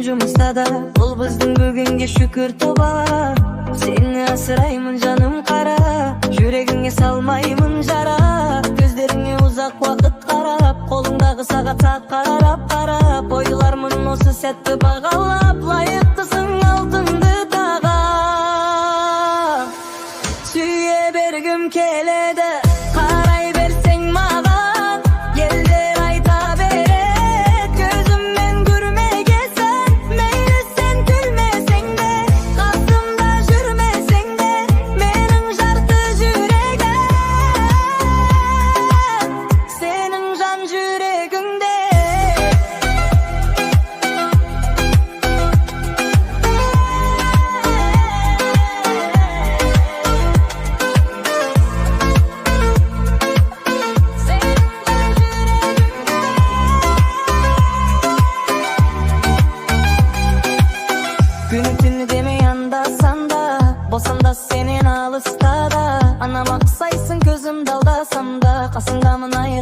жумушта да, бул биздин бүгүнгө шүкүр тоба. Сени асыраймын жаным кара, жүрөгүңө салмаймын жара. Көздөрүңө узак убакыт карап, колуңдагы саат карап, ойлармын осы сәтті багалап, лайыктысың алтынды тага. Сүйе бергим келеді, карай берсең маған, елдер айта берет, көзүммен көрмөгесен, мейлі сен күлмесең де, касымда жүрмесең де, менің жарты жүрегім, сенің жан жүрегіңде. Күні түні демей анда-санда, болсам да сенен алыста да, анам ақсайсың көзімді алдасам да, қасыңдамын айыр